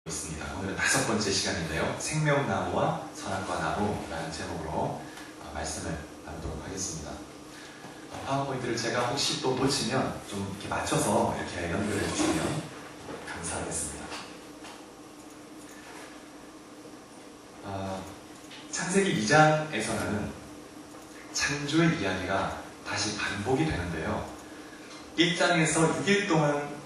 있습니다. 오늘은 5번째 시간인데요. 생명나무와 선악과 나무라는 제목으로 말씀을 나누도록 하겠습니다. 파워포인트를 제가 혹시 또 놓치면 좀 이렇게 맞춰서 이렇게 연결해 주시면 감사하겠습니다. 창세기 2장에서는 창조의 이야기가 다시 반복이 되는데요. 1장에서 6일 동안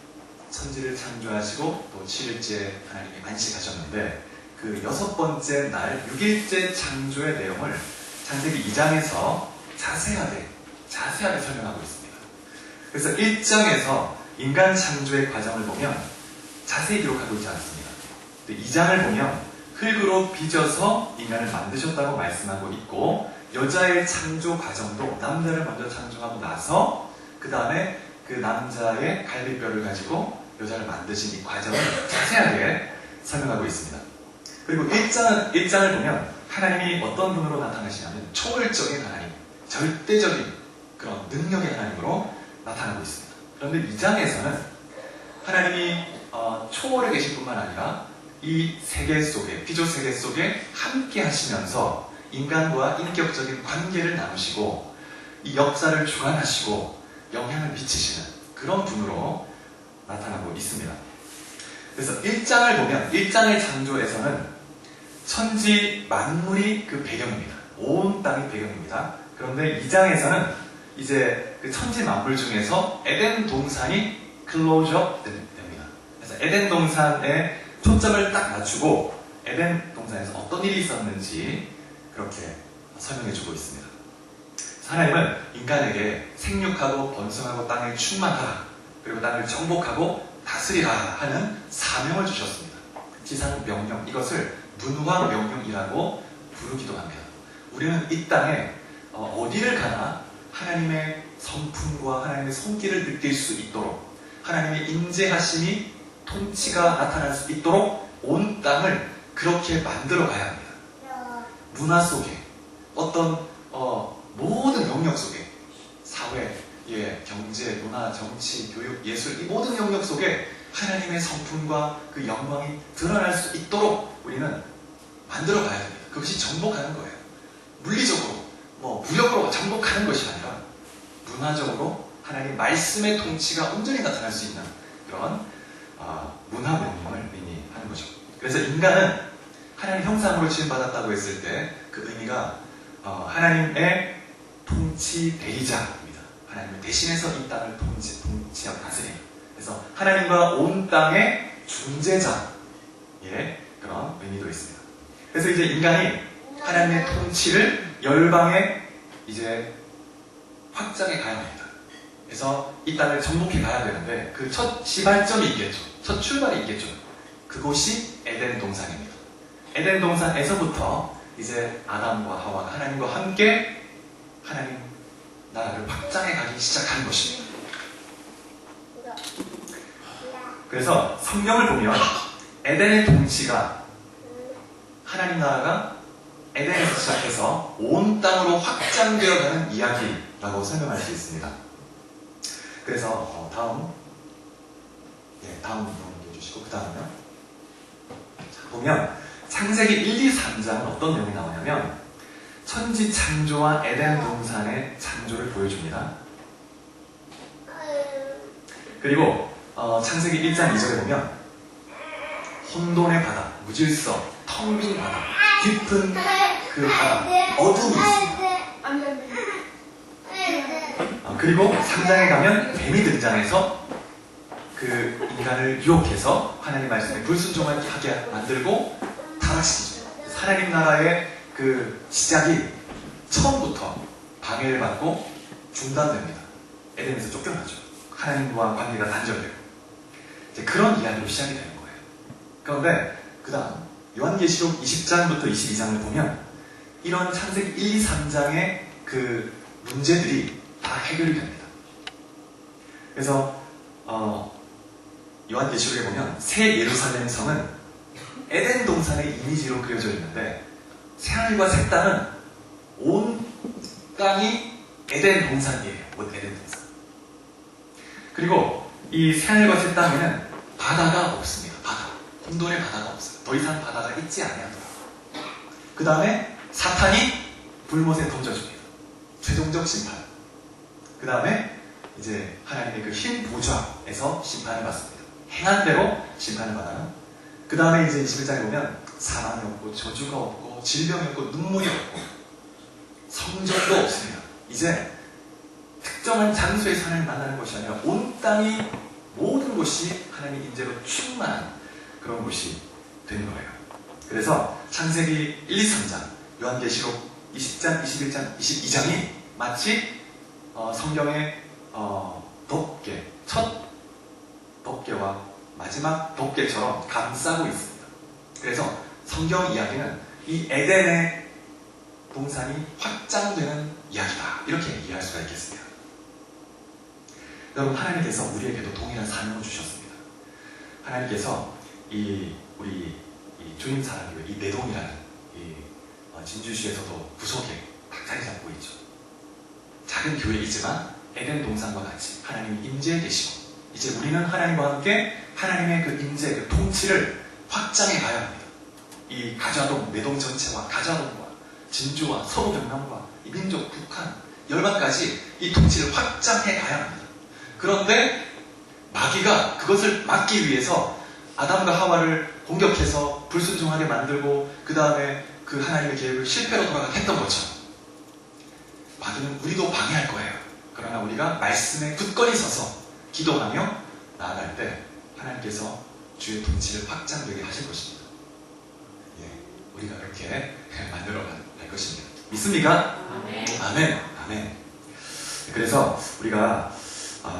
천지를 창조하시고 또 7일째 하나님이 안식하셨는데 그 6번째 날 6일째 창조의 내용을 창세기 2장에서 자세하게 설명하고 있습니다. 그래서 1장에서 인간 창조의 과정을 보면 자세히 기록하고 있지 않습니다. 2장을 보면 흙으로 빚어서 인간을 만드셨다고 말씀하고 있고 여자의 창조 과정도 남자를 먼저 창조하고 나서 그 다음에 그 남자의 갈비뼈를 가지고 여자를 만드신 이 과정을 자세하게 설명하고 있습니다. 그리고 1장을 보면 하나님이 어떤 분으로 나타나시냐면 초월적인 하나님, 절대적인 그런 능력의 하나님으로 나타나고 있습니다. 그런데 2장에서는 하나님이 초월해 계실 뿐만 아니라 이 세계 속에, 피조 세계 속에 함께 하시면서 인간과 인격적인 관계를 나누시고 이 역사를 주관하시고 영향을 미치시는 그런 분으로 나타나고 있습니다. 그래서 1장을 보면 1장의 창조에서는 천지 만물이 그 배경입니다. 온 땅이 배경입니다. 그런데 2장에서는 이제 그 천지 만물 중에서 에덴 동산이 클로즈업 됩니다. 그래서 에덴 동산에 초점을 딱 맞추고 에덴 동산에서 어떤 일이 있었는지 그렇게 설명해주고 있습니다. 하나님은 인간에게 생육하고 번성하고 땅을 충만하라 그리고 땅을 정복하고 다스리라 하는 사명을 주셨습니다. 지상 명령, 이것을 문화 명령이라고 부르기도 합니다. 우리는 이 땅에 어디를 가나 하나님의 성품과 하나님의 손길을 느낄 수 있도록 하나님의 인재하심이 통치가 나타날 수 있도록 온 땅을 그렇게 만들어 가야 합니다. 문화 속에 어떤 모든 영역 속에 사회, 경제, 문화, 정치, 교육, 예술 이 모든 영역 속에 하나님의 성품과 그 영광이 드러날 수 있도록 우리는 만들어 가야 됩니다. 그것이 정복하는 거예요. 물리적으로, 무력으로 정복하는 것이 아니라 문화적으로 하나님 말씀의 통치가 온전히 나타날 수 있는 그런 문화 명령을 의미하는 거죠. 그래서 인간은 하나님 형상으로 지음받았다고 했을 때 그 의미가 하나님의 통치 대리자입니다. 하나님을 대신해서 이 땅을 통치하고 다스리는. 그래서 하나님과 온 땅의 중재자의 그런 의미도 있습니다. 그래서 이제 인간이 하나님의 통치를 열방에 이제 확장해 가야 합니다. 그래서 이 땅을 정복해 가야 되는데 그 첫 시발점이 있겠죠. 첫 출발이 있겠죠. 그곳이 에덴 동산입니다. 에덴 동산에서부터 이제 아담과 하와가 하나님과 함께 하나님 나라를 확장해 가기 시작하는 것입니다. 그래서 성경을 보면 에덴의 통치가 하나님 나라가 에덴에서 시작해서 온 땅으로 확장되어 가는 이야기라고 설명할 수 있습니다. 그래서 다음 넘겨주시고 그 다음은요. 보면 창세기 1, 2, 3장은 어떤 내용이 나오냐면 천지 창조와 에덴 동산의 창조를 보여줍니다. 그리고 창세기 1장 2절에 보면 혼돈의 바다, 무질서, 텅 빈 바다, 깊은 그 바다, 어둠이 있습니다. 그리고 3장에 가면 뱀이 등장해서 그 인간을 유혹해서 하나님 말씀에 불순종하게 하게 만들고 타락시키죠. 하나님 나라의 그 시작이 처음부터 방해를 받고 중단됩니다. 에덴에서 쫓겨나죠. 하나님과 관계가 단절되고 이제 그런 이야기로 시작이 되는 거예요. 그런데 그 다음 요한계시록 20장부터 22장을 보면 이런 창세기 1, 2, 3장의 그 문제들이 다 해결이 됩니다. 그래서 요한계시록에 보면 새 예루살렘 성은 에덴 동산의 이미지로 그려져 있는데 새하늘과 새 땅은 온 땅이 에덴 동산이에요. 온 에덴 동산. 그리고 이 새하늘과 새 땅에는 바다가 없습니다. 바다. 혼돈의 바다가 없어요. 더 이상 바다가 있지 아니하더라. 그 다음에 사탄이 불못에 던져줍니다. 최종적 심판. 그 다음에 이제 하나님의 그 흰 보좌에서 심판을 받습니다. 행한 대로 심판을 받아요. 그 다음에 이제 21장에 보면 사망이 없고 저주가 없고 질병이 없고 눈물이 없고 성전도 없습니다. 이제 특정한 장소에서 하나님 만나는 것이 아니라 온 땅이 모든 곳이 하나님의 임재로 충만한 그런 곳이 된 거예요. 그래서 창세기 1, 2, 3장, 요한계시록 20장, 21장, 22장이 마치 성경의 덮개, 첫 덮개와 마지막 덮개처럼 감싸고 있습니다. 그래서 성경 이야기는 이 에덴의 동산이 확장되는 이야기다. 이렇게 이해할 수가 있겠습니다. 여러분, 하나님께서 우리에게도 동일한 사명을 주셨습니다. 하나님께서 우리 주님 사랑교회, 이 내동이라는 진주시에서도 구석에 딱 자리 잡고 있죠. 작은 교회이지만 에덴 동산과 같이 하나님이 임재해 계시고, 이제 우리는 하나님과 함께 하나님의 그 임재, 그 통치를 확장해 가야 합니다. 이 가좌동, 내동 전체와 가좌동과 진주와 서부 경남과 이 민족, 북한, 열방까지 이 통치를 확장해 가야 합니다. 그런데 마귀가 그것을 막기 위해서 아담과 하와를 공격해서 불순종하게 만들고 그 다음에 그 하나님의 계획을 실패로 돌아가게 했던 것처럼 마귀는 우리도 방해할 거예요. 그러나 우리가 말씀에 굳건히 서서 기도하며 나아갈 때 하나님께서 주의 통치를 확장되게 하실 것입니다. 예, 우리가 그렇게 만들어 갈 것입니다. 믿습니까? 아멘. 아멘. 아멘. 그래서 우리가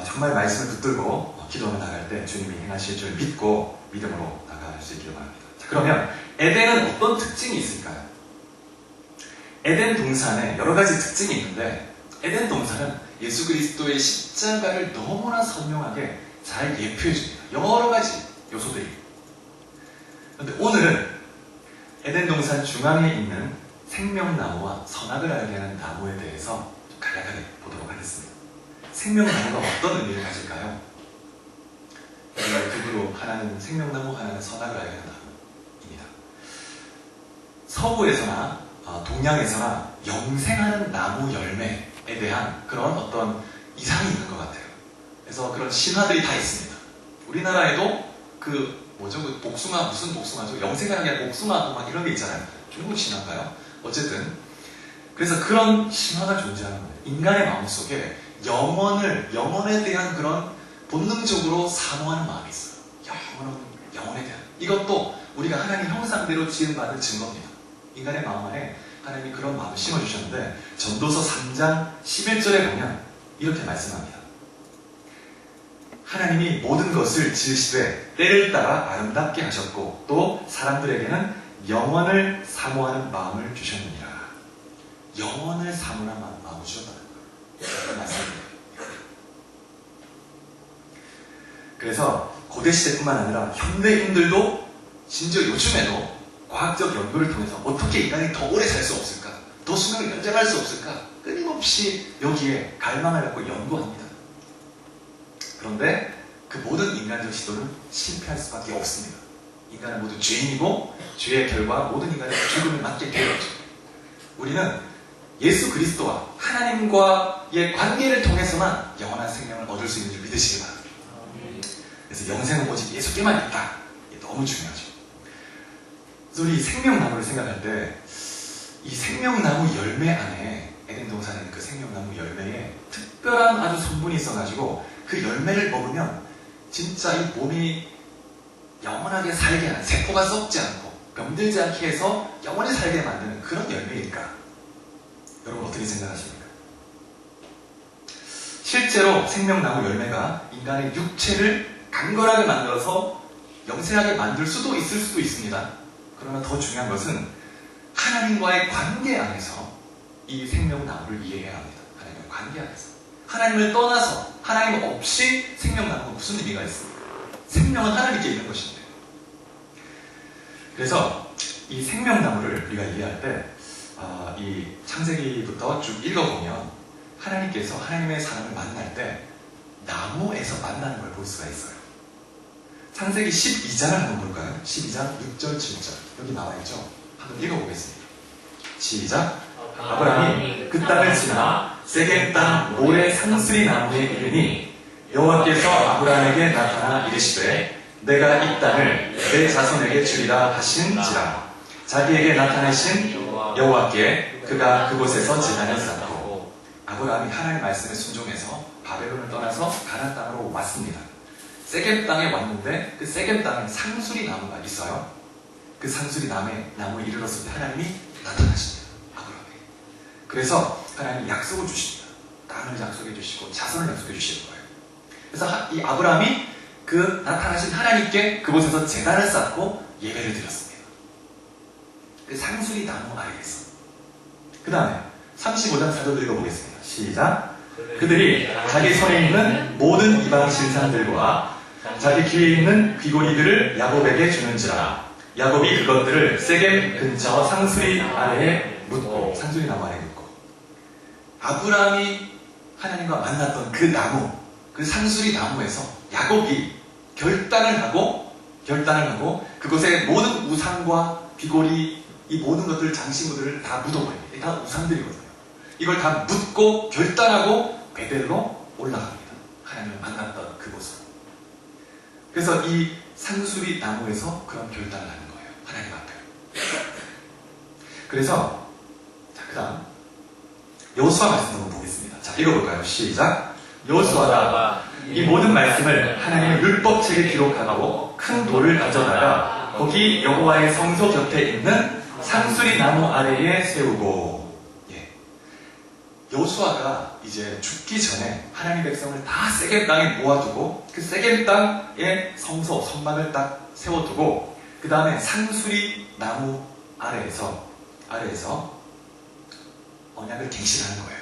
정말 말씀을 붙들고 기도하며 나갈 때 주님이 행하실 줄 믿고 믿음으로 나갈 수 있기를 바랍니다. 자, 그러면 에덴은 어떤 특징이 있을까요? 에덴 동산에 여러 가지 특징이 있는데 에덴 동산은 예수 그리스도의 십자가를 너무나 선명하게 잘 예표해 줍니다. 여러 가지 요소들이. 그런데 오늘은 에덴 동산 중앙에 있는 생명나무와 선악을 알게 하는 나무에 대해서 좀 간략하게 보도록 하겠습니다. 생명나무가 어떤 의미를 가질까요? 두부로 하나는 생명나무, 하나는 선악을 알게 하는 나무입니다. 서구에서나 동양에서나 영생하는 나무 열매에 대한 그런 어떤 이상이 있는 것 같아요. 그래서 그런 신화들이 다 있습니다. 우리나라에도 그 복숭아, 무슨 복숭아죠? 영생하는 게 아니라 복숭아 막 이런 게 있잖아요. 중국 신화인가요? 어쨌든 그래서 그런 신화가 존재하는 거예요. 인간의 마음속에 영혼에 대한 그런 본능적으로 사모하는 마음이 있어요. 영혼에 대한. 이것도 우리가 하나님 형상대로 지음받은 증거입니다. 인간의 마음 안에 하나님이 그런 마음을 심어주셨는데 전도서 3장 11절에 보면 이렇게 말씀합니다. 하나님이 모든 것을 지으시되 때를 따라 아름답게 하셨고 또 사람들에게는 영원을 사모하는 마음을 주셨느니라. 영원을 사모하는 마음을 주셨다는 거예요. 그런 말씀입니다. 그래서 고대시대뿐만 아니라 현대인들도 심지어 요즘에도 과학적 연구를 통해서 어떻게 인간이 더 오래 살 수 없을까? 더 수명을 연장할 수 없을까? 끊임없이 여기에 갈망을 갖고 연구합니다. 그런데 그 모든 인간적 시도는 실패할 수밖에 없습니다. 인간은 모두 죄인이고 죄의 결과 모든 인간의 죽음을 맞게 되었죠. 우리는 예수 그리스도와 하나님과의 관계를 통해서만 영원한 생명을 얻을 수 있는 줄 믿으시기 바랍니다. 그래서 영생은 오직 예수께만 있다. 이게 너무 중요하죠. 그래서 우리 생명나무를 생각할 때 이 생명나무 열매 안에 에덴 동산에 있는 그 생명나무 열매에 특별한 아주 성분이 있어가지고 그 열매를 먹으면 진짜 이 몸이 영원하게 살게 하는, 세포가 썩지 않고 병들지 않게 해서 영원히 살게 만드는 그런 열매일까? 여러분 어떻게 생각하십니까? 실제로 생명나무 열매가 인간의 육체를 강건하게 만들어서 영생하게 만들 수도 있을 수도 있습니다. 그러나 더 중요한 것은 하나님과의 관계 안에서 이 생명나무를 이해해야 합니다. 하나님과의 관계 안에서. 하나님을 떠나서 하나님 없이 생명나무가 무슨 의미가 있습니까? 생명은 하나님께 있는 것인데. 그래서 이 생명나무를 우리가 이해할 때 이 창세기부터 쭉 읽어보면 하나님께서 하나님의 사람을 만날 때 나무에서 만나는 걸 볼 수가 있어요. 창세기 12장을 한번 볼까요? 12장 6절, 7절. 여기 나와있죠? 한번 읽어보겠습니다. 시작. 아브라함이 그 땅을 지나 세겜 땅 모래 상수리 나무에 이르니 여호와께서 아브라함에게 나타나 이르시되 내가 이 땅을 내 자손에게 주리라 하신지라. 자기에게 나타내신 여호와께 그가 그곳에서 제단을 쌓고 아브라함이 하나님의 말씀에 순종해서 바벨론을 떠나서 가나안 땅으로 왔습니다. 세겜 땅에 왔는데 그 세겜 땅에 상수리 나무가 있어요. 그 상수리 나무에 이르렀을 때 하나님이 나타나십니다. 아브라함에게. 그래서 하나님이 약속을 주십니다. 땅을 약속해 주시고 자손을 약속해 주시는 거예요. 그래서 이 아브라함이 그 나타나신 하나님께 그곳에서 제단을 쌓고 예배를 드렸습니다. 그 상수리 나무 아래에서. 그 다음에 35장 4절 읽어보겠습니다. 시작. 그들이 자기 손에 있는 모든 이방 신상들과 자기 귀에 있는 귀고리들을 야곱에게 주는지라. 야곱이 그것들을 세겜 근처 상수리 아래에 묻고, 상수리 나무 아래에 묻고. 아브라함이 하나님과 만났던 그 나무, 그 상수리 나무에서 야곱이 결단을 하고 그곳에 모든 우상과 귀고리, 이 모든 것들, 장신구들을 다 묻어버려요. 다 우상들이거든요. 이걸 다 묻고 결단하고 베델로 올라갑니다. 하나님을 만났던 그곳으로. 그래서 이 상수리 나무에서 그런 결단을 하는 거예요. 하나님 앞에. 그래서 자, 그 다음 여호수아 말씀 한번 보겠습니다. 자, 읽어볼까요? 시작. 여호수아가 이 모든 말씀을 하나님의 율법책에 기록하고 큰 돌을 가져다가 거기 여호와의 성소 곁에 있는 상수리 나무 아래에 세우고. 여호수아가 이제 죽기 전에 하나님 백성을 다 세겜 땅에 모아두고 그 세겜 땅에 성소, 성막을 딱 세워두고 그 다음에 상수리 나무 아래에서 언약을 갱신하는 거예요.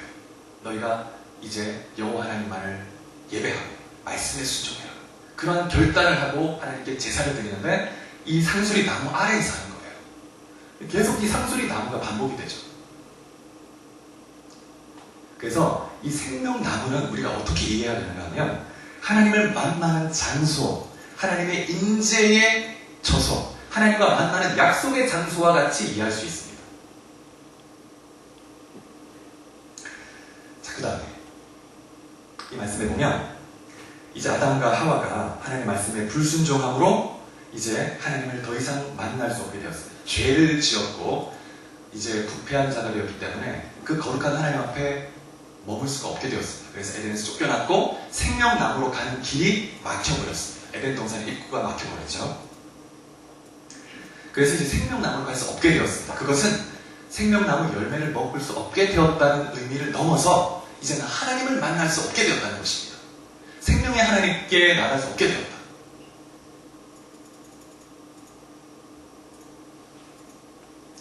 너희가 이제 여호와 하나님만을 예배하고 말씀에 순종해라. 그런 결단을 하고 하나님께 제사를 드리는데 이 상수리 나무 아래에서 하는 거예요. 계속 이 상수리 나무가 반복이 되죠. 그래서 이 생명나무는 우리가 어떻게 이해해야 되는가 하면 하나님을 만나는 장소, 하나님의 인재의 처소, 하나님과 만나는 약속의 장소와 같이 이해할 수 있습니다. 자, 그 다음에 이 말씀에 보면 이제 아담과 하와가 하나님의 말씀에 불순종함으로 이제 하나님을 더 이상 만날 수 없게 되었습니다. 죄를 지었고 이제 부패한 자가 되었기 때문에 그 거룩한 하나님 앞에 머물 수가 없게 되었습니다. 그래서 에덴에서 쫓겨났고 생명나무로 가는 길이 막혀버렸습니다. 에덴 동산의 입구가 막혀버렸죠. 그래서 이제 생명나무로 갈 수 없게 되었습니다. 그것은 생명나무 열매를 먹을 수 없게 되었다는 의미를 넘어서 이제는 하나님을 만날 수 없게 되었다는 것입니다. 생명의 하나님께 나갈 수 없게 되었다.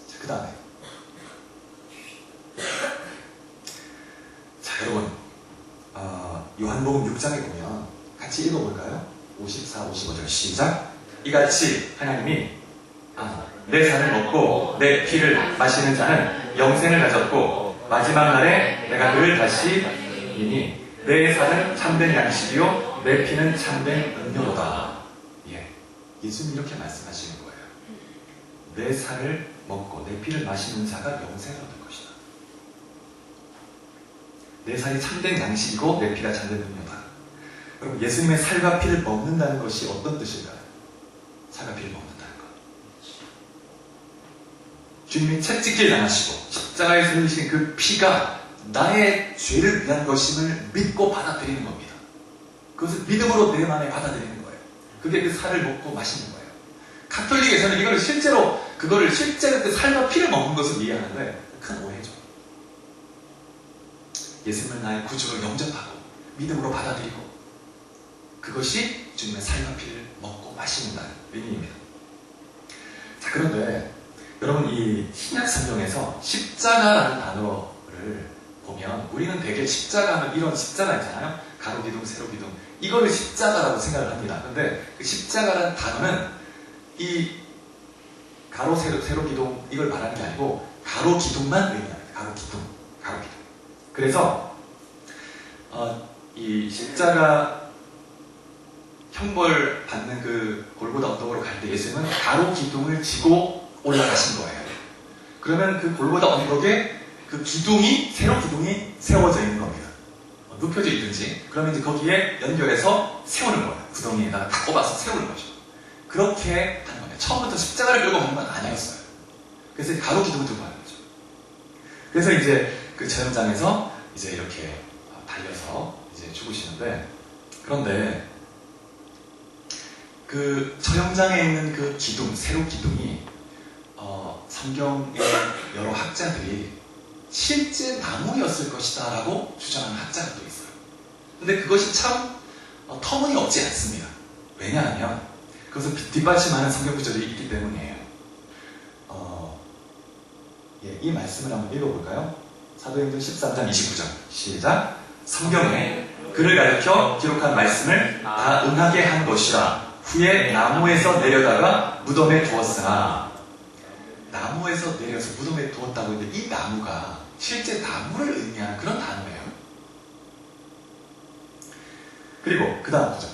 자, 그 다음에 여러분, 요한복음 6장에 보면 같이 읽어볼까요? 54, 55절 시작. 이같이 하나님이 내 살을 먹고 내 피를 마시는 자는 영생을 가졌고 마지막 날에 내가 그를 다시 이니 내 살은 참된 양식이요 내 피는 참된 음료로다. 예수님 이렇게 말씀하시는 거예요. 내 살을 먹고 내 피를 마시는 자가 영생을 얻을 것이다. 내 살이 참된 양식이고 내 피가 참된 음료다. 그럼 예수님의 살과 피를 먹는다는 것이 어떤 뜻일까요? 살과 피를 먹는다는 것. 주님이 채찍질 당하시고 십자가에서 흘리신 그 피가 나의 죄를 위한 것임을 믿고 받아들이는 겁니다. 그것을 믿음으로 내 마음에 받아들이는 거예요. 그게 그 살을 먹고 마시는 거예요. 가톨릭에서는 이걸 실제로 그 살과 피를 먹는 것을 이해하는데 큰 오해죠. 예수님을 나의 구주로 영접하고 믿음으로 받아들이고 그것이 주님의 살과 피를 먹고 마시는다는 의미입니다. 자, 그런데 여러분 이 신약 성경에서 십자가라는 단어를 보면 우리는 되게 십자가 하면 이런 십자가 있잖아요. 가로 기둥, 세로 기둥 이거를 십자가라고 생각을 합니다. 그런데 그 십자가라는 단어는 이 가로, 세로 기둥 이걸 말하는 게 아니고 가로 기둥만 의미합니다. 가로 기둥. 그래서 이 십자가 형벌 받는 그 골고다 언덕으로 갈 때 예수님은 가로 기둥을 지고 올라가신 거예요. 그러면 그 골고다 언덕에 그 기둥이, 세로 기둥이 세워져 있는 겁니다. 눕혀져 있든지, 그러면 이제 거기에 연결해서 세우는 거예요. 구덩이에다가 다 꼽아서 세우는 거죠. 그렇게 하는 거예요. 처음부터 십자가를 끌고 가는 건 아니었어요. 그래서 가로 기둥을 들고 가는 거죠. 그래서 이제 그 촬영장에서 이제 이렇게 달려서 이제 죽으시는데, 그런데 그 처형장에 있는 그 기둥, 세로 기둥이 성경의 여러 학자들이 실제 나무였을 것이다 라고 주장하는 학자가 또 있어요. 근데 그것이 참 터무니없지 않습니다. 왜냐하면 그것을 뒷받침하는 성경 구절이 있기 때문이에요. 이 말씀을 한번 읽어볼까요? 사도행전 13장 29절 시작. 성경에 그를 가리켜 기록한 말씀을 다 응하게 한 것이라. 후에 나무에서 내려다가 무덤에 두었으나. 나무에서 내려서 무덤에 두었다고 했는데 이 나무가 실제 나무를 의미하는 그런 단어예요. 그리고 그 다음 구절,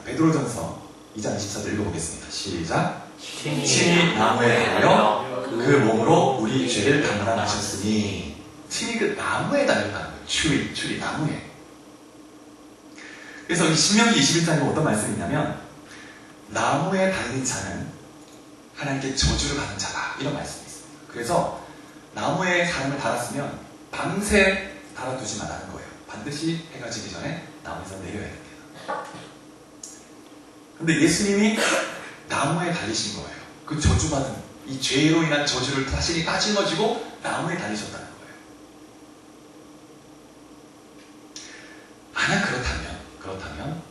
베드로전서 2장 24절 읽어보겠습니다. 시작. 친히 나무에 달려 그 몸으로 우리 죄를 담당하셨으니. 친히 그 나무에 달렸다는 거예요. 추리 나무에. 그래서 이 신명기 21장에 어떤 말씀이 있냐면, 나무에 달린 자는 하나님께 저주를 받은 자다, 이런 말씀이 있습니다. 그래서 나무에 사람을 달았으면 밤새 달아두지 말라는 거예요. 반드시 해가 지기 전에 나무에서 내려야 됩니다. 근데 예수님이 나무에 달리신 거예요. 그 저주받은, 이 죄로 인한 저주를 자신이 다 짊어지고 나무에 달리셨다는 거예요. 만약 그렇다면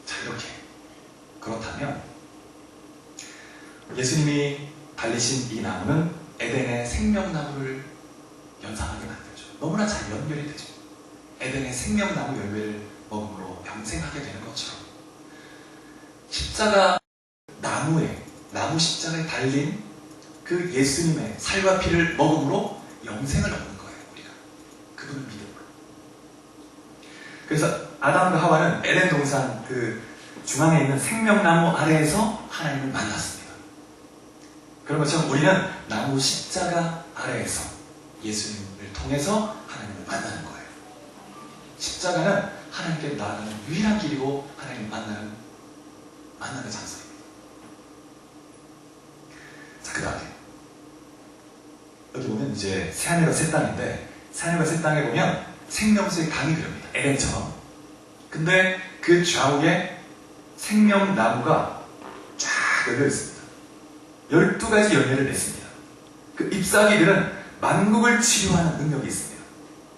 자, 이렇게 그렇다면 예수님이 달리신 이 나무는 에덴의 생명나무를 연상하게 만들죠. 너무나 잘 연결이 되죠. 에덴의 생명나무 열매를 먹음으로 영생하게 되는 것처럼 십자가 나무 십자가에 달린 그 예수님의 살과 피를 먹음으로 영생을 얻는 거예요. 우리가 그분을 믿음으로. 그래서 아담과 하와는 에덴 동산 그 중앙에 있는 생명나무 아래에서 하나님을 만났습니다. 그런 것처럼 우리는 나무 십자가 아래에서 예수님을 통해서 하나님을 만나는 거예요. 십자가는 하나님께 나아가는 유일한 길이고 하나님을 만나는 장소입니다. 자, 그 다음에 여기 보면 이제 새하늘과 새 땅인데, 새하늘과 새 땅에 보면 생명수의 강이 흐릅니다. 에덴처럼. 근데 그 좌우에 생명나무가 쫙 열려 있습니다. 12가지 열매를 맺습니다. 그 잎사귀들은 만국을 치료하는 능력이 있습니다.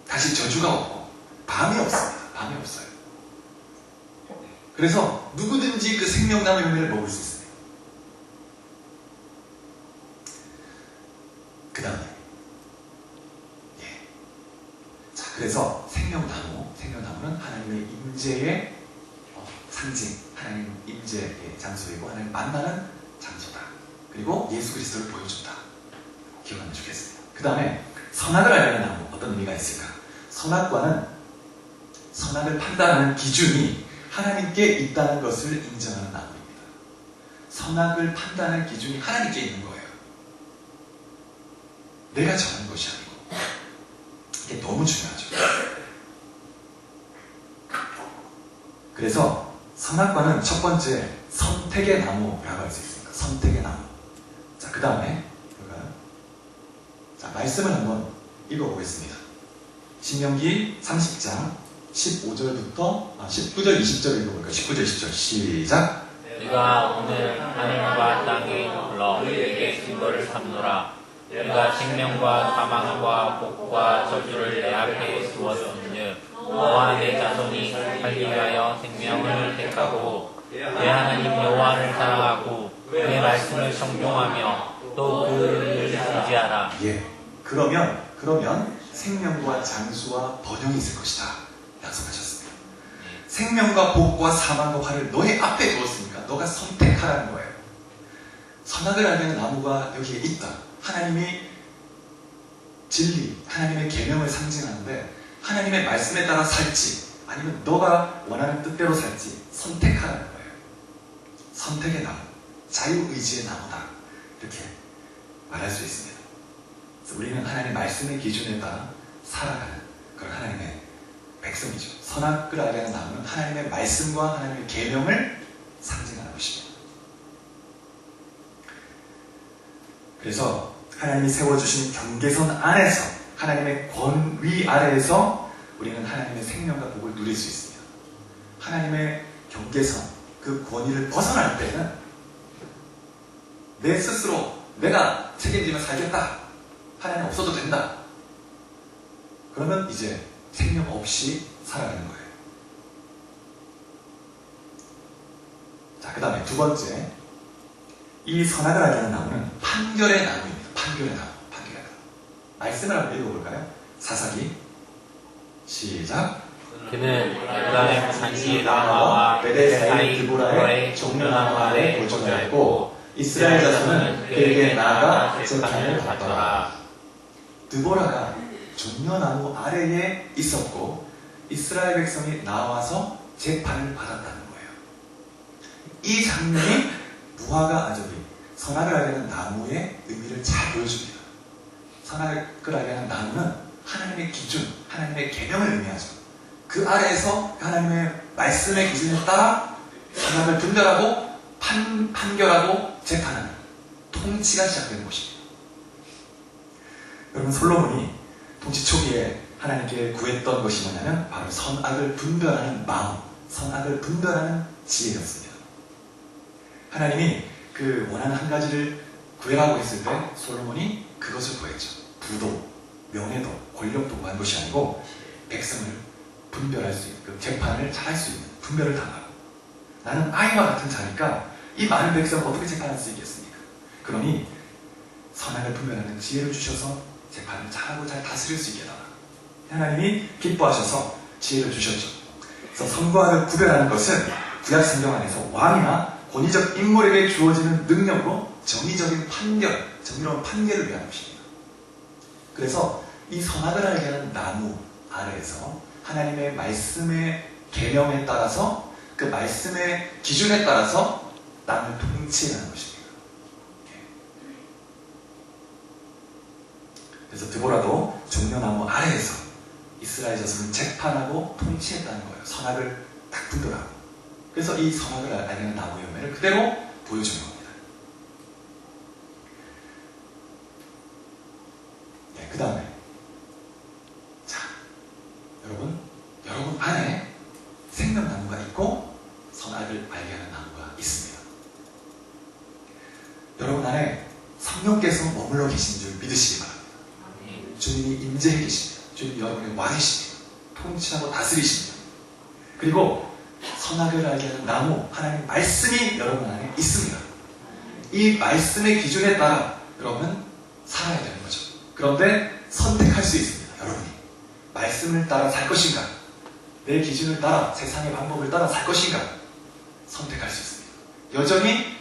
다시 저주가 없고 밤이 없습니다. 밤이 없어요. 그래서 누구든지 그 생명나무 열매를 먹을 수 있습니다. 그 다음에 자, 그래서 생명나무는 하나님의 임재의 상징, 하나님 임재의 장소이고 하나님 만나는 장소다. 그리고 예수 그리스도를 보여준다. 기억하면 좋겠습니다. 그 다음에 선악을 알려는 나무, 어떤 의미가 있을까? 선악을 판단하는 기준이 하나님께 있다는 것을 인정하는 나무입니다. 선악을 판단하는 기준이 하나님께 있는 거예요. 내가 정하는 것이 아니고. 이게 너무 중요하죠. 그래서 선악과는 첫 번째 선택의 나무라고 할 수 있습니다. 선택의 나무. 자, 그 다음에 자, 말씀을 한번 읽어보겠습니다. 신명기 30장 19절 20절 읽어볼까요? 19절 20절 시작. 네가 오늘 하늘과 땅에 불러 너희에게 증거를 삼노라. 네가 생명과 사망과 복과 저주를 내 앞에 두었으니 너와 내 자손이 살기 위하여 생명을 택하고 내 하나님 여호와를 사랑하고 그의 말씀을 청종하며 또 그를 의지하라. 예. 그러면 생명과 장수와 번영이 있을 것이다 약속하셨습니다. 생명과 복과 사망과 화를 너의 앞에 두었으니까 너가 선택하라는 거예요. 선악을 알면 나무가 여기에 있다. 하나님이 진리, 하나님의 계명을 상징하는데 하나님의 말씀에 따라 살지 아니면 너가 원하는 뜻대로 살지 선택하라는 거예요. 선택의 나무, 자유의지의 나무다. 이렇게 말할 수 있습니다. 그래서 우리는 하나님의 말씀의 기준에 따라 살아가는 그런 하나님의 백성이죠. 선악을 알게 하는 나무는 하나님의 말씀과 하나님의 계명을 상징하는 것입니다. 그래서 하나님이 세워주신 경계선 안에서 하나님의 권위 아래에서 우리는 하나님의 생명과 복을 누릴 수 있습니다. 하나님의 경계선, 그 권위를 벗어날 때는 내 스스로 내가 책임지며 살겠다. 하나님 없어도 된다. 그러면 이제 생명 없이 살아가는 거예요. 자, 그 다음에 두 번째, 이 선악을 알게 하는 나무는 판결의 나무입니다. 판결의 나무, 판결의 나무. 말씀을 한번 읽어볼까요? 사사기 시작. 그는 에브라임 산지 라마와 베델사이 드보라의 종려나무 아래 거주하였고 이스라엘 자손은 그에게 나아가 재판을 받더라. 드보라가 종려나무 아래에 있었고 이스라엘 백성이 나와서 재판을 받았다는 거예요. 이 장면이 무화과 아저리, 선악을 알게 하는 나무의 의미를 잘 보여줍니다. 선악을 알게 하는 나무는 하나님의 기준, 하나님의 계명을 의미하죠. 그 아래에서 하나님의 말씀의 기준에 따라 선악을 분별하고 판결하고 재판하는 통치가 시작되는 것입니다. 여러분, 솔로몬이 통치 초기에 하나님께 구했던 것이 뭐냐면 바로 선악을 분별하는 마음, 선악을 분별하는 지혜였습니다. 하나님이 그 원하는 한 가지를 구해라고 했을 때 솔로몬이 그것을 구했죠. 부도, 명예도, 권력도 구한 것이 아니고 백성을 분별할 수 있는, 그 재판을 잘 할 수 있는 분별을 당하고, 나는 아이와 같은 자니까 이 많은 백성을 어떻게 재판할 수 있겠습니까? 그러니 선악을 분별하는 지혜를 주셔서 재판을 잘하고 잘 다스릴 수 있게 해달라. 하나님이 기뻐하셔서 지혜를 주셨죠. 그래서 선과 악을 구별하는 것은 구약 성경 안에서 왕이나 권위적 인물에게 주어지는 능력으로 정의적인 판결, 정의로운 판결을 위한 것입니다. 그래서 이 선악을 알게 하는 나무 아래에서 하나님의 말씀의 계명에 따라서 그 말씀의 기준에 따라서 땅을 통치하는 것입니다. 그래서 드보라도 종려나무 아래에서 이스라엘 자손을 재판하고 통치했다는 거예요. 선악을 딱 분별하고. 그래서 이 선악을 알게 하는 나무 열매를 그대로 보여주는 겁니다. 네, 그 다음에 자, 여러분 안에 생명나무가 있고 선악을 알게 하는 나무가 있습니다. 여러분 안에 성령께서 머물러 계신 줄 믿으시기 바랍니다. 주님이 임재해 계십니다. 주님이 여러분의 왕이십니다. 통치하고 다스리십니다. 그리고 선악을 알게 하는 나무, 하나님의 말씀이 여러분 안에 있습니다. 이 말씀의 기준에 따라 여러분은 살아야 되는 거죠. 그런데 선택할 수 있습니다. 여러분이 말씀을 따라 살 것인가, 내 기준을 따라 세상의 방법을 따라 살 것인가 선택할 수 있습니다. 여전히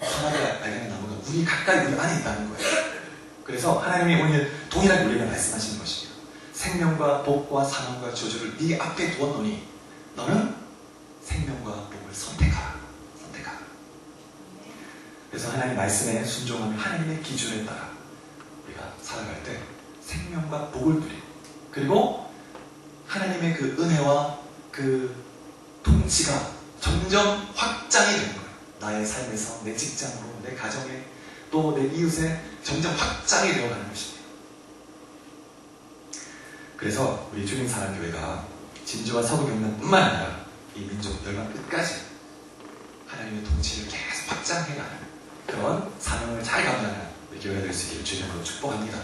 선악을 알게 하는 나무가 우리 가까이 우리 안에 있다는 거예요. 그래서 하나님이 오늘 동일하게 우리에게 말씀하시는 것입니다. 생명과 복과 사망과 저주를 네 앞에 두었노니 너는 생명과 복을 선택하라. 그래서 하나님 말씀에 순종하며 하나님의 기준에 따라 우리가 살아갈 때 생명과 복을 누리고, 그리고 하나님의 그 은혜와 그 통치가 점점 확장이 되는 거예요. 나의 삶에서, 내 직장으로, 내 가정에, 또 내 이웃에 점점 확장이 되어가는 것입니다. 그래서 우리 주님사랑교회가 진주와 서구 경남뿐만 아니라 이 민족 열방 끝까지 하나님의 통치를 계속 확장해가는 그런 사명을 잘 감당하는 우리 교회가 될 수 있기를 주님으로 축복합니다.